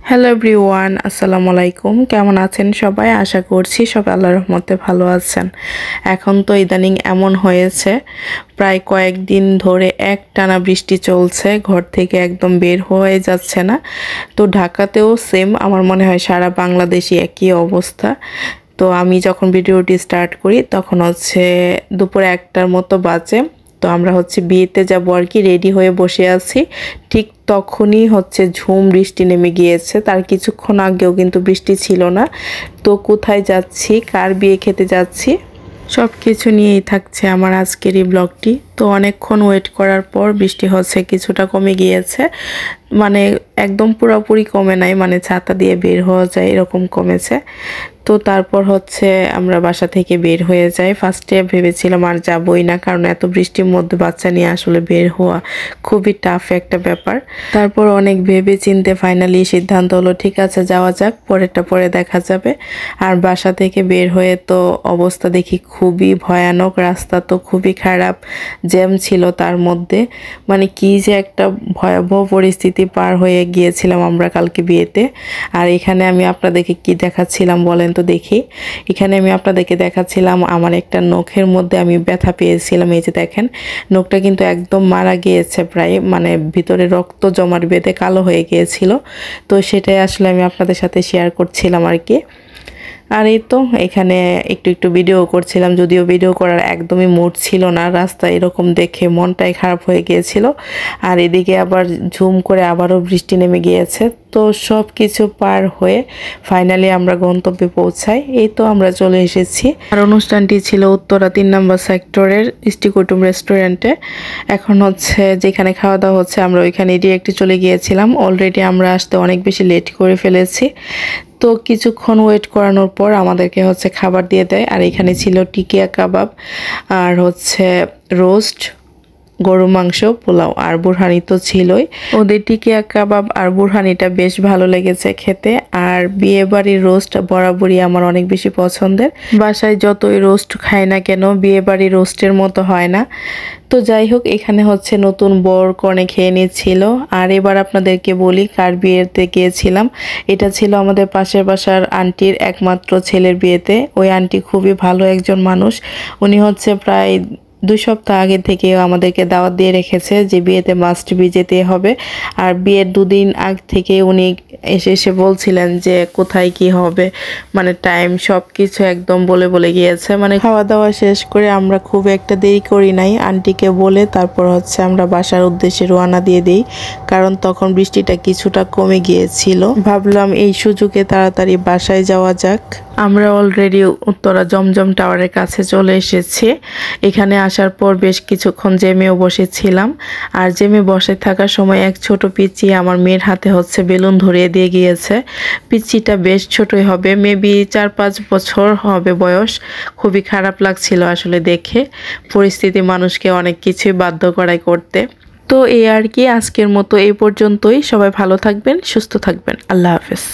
Hello everyone, আসসালামু আলাইকুম। কেমন আছেন সবাই? আশা করছি সবাই আল্লাহর রহমতে ভালো আছেন। এখন তো ইদানিং এমন হয়েছে, প্রায় কয়েকদিন ধরে একটানা বৃষ্টি চলছে, ঘর থেকে একদম বের হয়ে যাচ্ছে না। তো ঢাকাতেও সেম, আমার মনে হয় সারা বাংলাদেশে একই অবস্থা। তো আমি যখন ভিডিওটি স্টার্ট করি তখন দুপুরে 1টার মতো বাজে। তো আমরা বিয়েতে যাবো আর কি, রেডি হয়ে বসে আছি। ঠিক তখনই ঝুম বৃষ্টি নেমে গিয়েছে। তার কিছুক্ষণ আগেও কিন্তু বৃষ্টি ছিল না। তো কোথায় যাচ্ছি, কার বিয়ে খেতে যাচ্ছি, সব কিছু নিয়েই থাকছে আমার আজকের এই ব্লগটি। তো অনেকক্ষণ ওয়েট করার পর বৃষ্টি কিছুটা কমে গিয়েছে, মানে একদম পুরোপুরি কমে নাই, মানে ছাতা দিয়ে বের হওয়া যায় এরকম কমেছে। তো তারপর আমরা বাসা থেকে বের হয়ে যাই। ফার্স্টে ভেবেছিলাম আর যাবই না, কারণ এত বৃষ্টির মধ্যে বাচ্চা নিয়ে আসলে বের হওয়া খুবই টাফ একটা ব্যাপার। তারপর অনেক ভেবে চিন্তে ফাইনালি সিদ্ধান্ত হলো ঠিক আছে যাওয়া যাক, পরেরটা পরে দেখা যাবে। আর বাসা থেকে বের হয়ে তো অবস্থা দেখি খুবই ভয়ানক, রাস্তা তো খুবই খারাপ, জ্যাম ছিল তার মধ্যে। মানে কি যে একটা ভয়াবহ পরিস্থিতি পার হয়ে গিয়েছিলাম আমরা কালকে বিয়েতে। আর এখানে আমি আপনাদেরকে কি দেখাচ্ছিলাম বলেন তো দেখি। এখানে আমি আপনাদেরকে দেখাচ্ছিলাম আমার একটা নখের মধ্যে আমি ব্যথা পেয়েছিলাম। এই যে দেখেন, নখটা কিন্তু একদম মারা গিয়েছে প্রায়, মানে ভিতরে রক্ত জমাট বেঁধে কালো হয়ে গিয়েছিল। তো সেটাই আসলে আমি আপনাদের সাথে শেয়ার করছিলাম আর কি। আর এই তো এখানে একটু একটু ভিডিও করছিলাম, যদিও ভিডিও করার একদমই মুড ছিল না, রাস্তা এরকম দেখে মনটাই খারাপ হয়ে গিয়েছিল। আর এদিকে আবার ঝুম করে আবারও বৃষ্টি নেমে গিয়েছে। তো সব কিছু পার হয়ে ফাইনালি আমরা গন্তব্যে পৌঁছাই। এই তো আমরা চলে এসেছি। আর অনুষ্ঠানটি ছিল উত্তরা 3 নম্বর সেক্টরের ইষ্টি কুটুম রেস্টুরেন্টে। এখন যেখানে খাওয়া দাওয়া আমরা ওইখানে ডিরেক্টলি চলে গিয়েছিলাম। অলরেডি আমরা আসতে অনেক বেশি লেট করে ফেলেছি। তো কিছুক্ষণ ওয়েট করানোর পর আমাদেরকে খাবার দিয়ে দেয়। আর এখানে ছিল টিকিয়া কাবাব, আর রোস্ট, গরু মাংস, পোলাও, আর বুরহানি তো ছিলই। ওদের টিকিয়া কাবাব আর বুরহানিটা বেশ ভালো লেগেছে খেতে। আর বিয়ে বাড়ির রোস্ট বরাবরই আমার অনেক বেশি পছন্দের। বাসায় যতই রোস্ট খাই না কেন, বিয়ে বাড়ির রোস্টের মতো হয় না। তো যাই হোক, এখানে নতুন বর কনে খেয়ে নিচ্ছিল। আর এবার আপনাদেরকে বলি কার বিয়েতে গিয়েছিলাম। এটা ছিল আমাদের পাশের বাসার আন্টির একমাত্র ছেলের বিয়েতে। ওই আন্টি খুবই ভালো একজন মানুষ। উনি প্রায় 2 সপ্তাহ আগে থেকে আমাদেরকে দাওয়াত দিয়ে রেখেছে যে বিয়েতে মাস্ট বি যেতে হবে। আর বিয়ের 2 দিন আগ থেকে উনি এসে বলছিলেন যে কোথায় কি হবে, মানে টাইম সব কিছু একদম বলে গিয়েছে। মানে খাওয়া দাওয়া শেষ করে আমরা খুব একটা দেরি করি নাই, আন্টিকে বলে তারপর আমরা বাসার উদ্দেশ্যে রওনা দিয়ে দিই, কারণ তখন বৃষ্টিটা কিছুটা কমে গিয়েছিল। ভাবলাম এই সুযোগে তাড়াতাড়ি বাসায় যাওয়া যাক। আমরা অলরেডি উত্তরা জমজম টাওয়ারের কাছে চলে এসেছি। এখানে আসার পর বেশ কিছুক্ষণ জেমেও বসেছিলাম। আর জেমে বসে থাকার সময় এক ছোট পিচ্চি আমার মেয়ের হাতে বেলুন ধরিয়ে দিয়ে গিয়েছে। পিচ্চিটা বেশ ছোটই হবে, মেবি 4-5 বছর হবে বয়স। খুবই খারাপ লাগছিল আসলে দেখে। পরিস্থিতি মানুষকে অনেক কিছুই বাধ্য করায় করতে। তো এই আর কি, আজকের মতো এই পর্যন্তই। সবাই ভালো থাকবেন, সুস্থ থাকবেন। আল্লাহ হাফেজ।